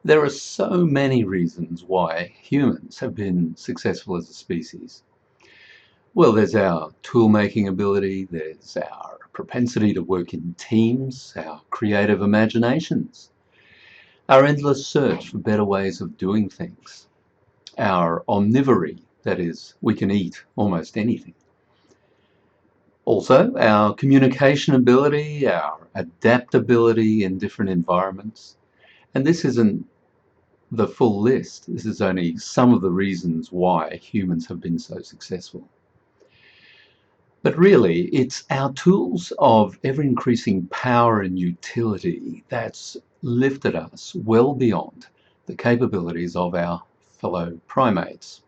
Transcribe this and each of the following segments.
There are so many reasons why humans have been successful as a species. Well, there's our tool-making ability, there's our propensity to work in teams, our creative imaginations, our endless search for better ways of doing things, our omnivory, that is, we can eat almost anything. Also, our communication ability, our adaptability in different environments. And this isn't the full list. This is only some of the reasons why humans have been so successful. But really, it's our tools of ever-increasing power and utility that's lifted us well beyond the capabilities of our fellow primates.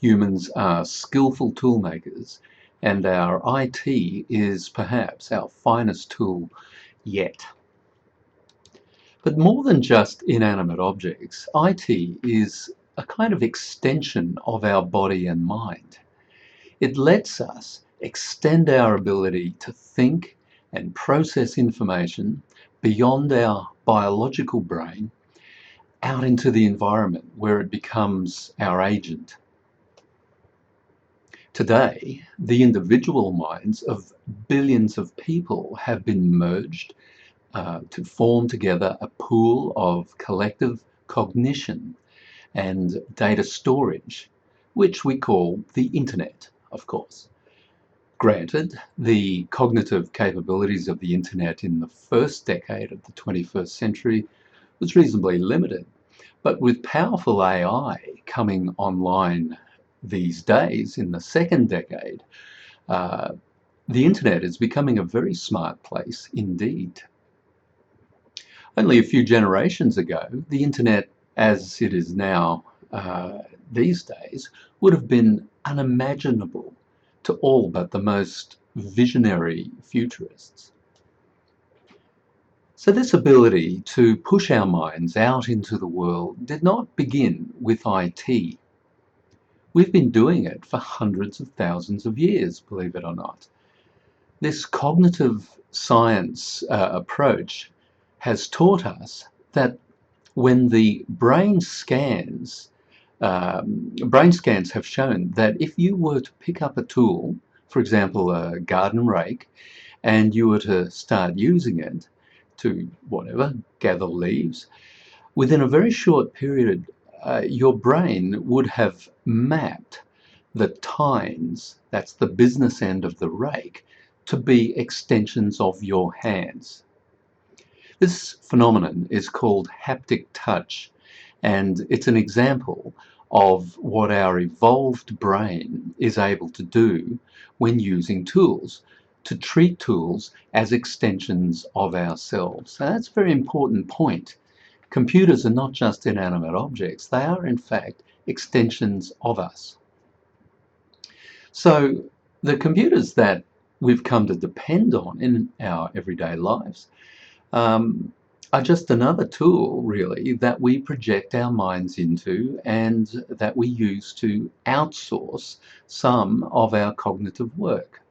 Humans are skillful tool makers, and our IT is perhaps our finest tool yet. But more than just inanimate objects, IT is a kind of extension of our body and mind. It lets us extend our ability to think and process information beyond our biological brain out into the environment where it becomes our agent. Today, the individual minds of billions of people have been merged to form together a pool of collective cognition and data storage, which we call the internet, of course. Granted, the cognitive capabilities of the internet in the first decade of the 21st century was reasonably limited, but with powerful AI coming online these days in the second decade, uh, the internet is becoming a very smart place indeed. Only a few generations ago, the internet as it is now these days would have been unimaginable to all but the most visionary futurists. So this ability to push our minds out into the world did not begin with IT. We've been doing it for hundreds of thousands of years, believe it or not. This cognitive science approach has taught us that when the brain scans have shown that if you were to pick up a tool, for example, a garden rake, and you were to start using it to whatever, gather leaves, within a very short period, your brain would have mapped the tines, that's the business end of the rake, to be extensions of your hands. This phenomenon is called haptic touch, and it's an example of what our evolved brain is able to do when using tools, to treat tools as extensions of ourselves. And that's a very important point. Computers are not just inanimate objects, they are in fact extensions of us. So the computers that we've come to depend on in our everyday lives are just another tool, really, that we project our minds into and that we use to outsource some of our cognitive work.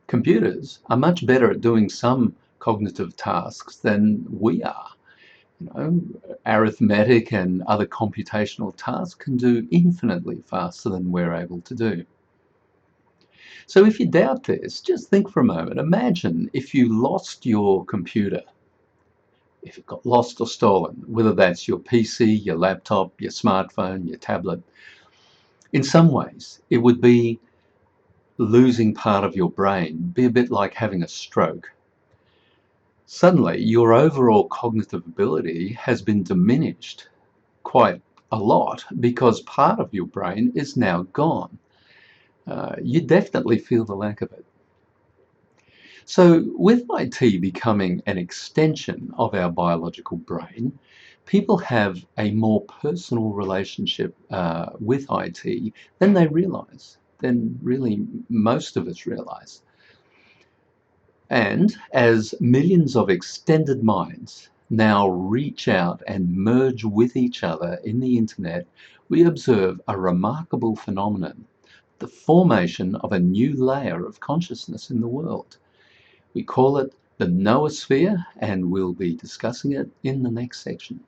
Computers are much better at doing some cognitive tasks than we are. You know, arithmetic and other computational tasks can do infinitely faster than we're able to do. So if you doubt this, just think for a moment. Imagine if you lost your computer, if it got lost or stolen, whether that's your PC, your laptop, your smartphone, your tablet. In some ways, it would be losing part of your brain, be a bit like having a stroke. Suddenly, your overall cognitive ability has been diminished quite a lot because part of your brain is now gone. You definitely feel the lack of it. So with IT becoming an extension of our biological brain, people have a more personal relationship with IT than they realize, than really most of us realize. And as millions of extended minds now reach out and merge with each other in the internet, we observe a remarkable phenomenon, the formation of a new layer of consciousness in the world. We call it the noosphere, and we'll be discussing it in the next section.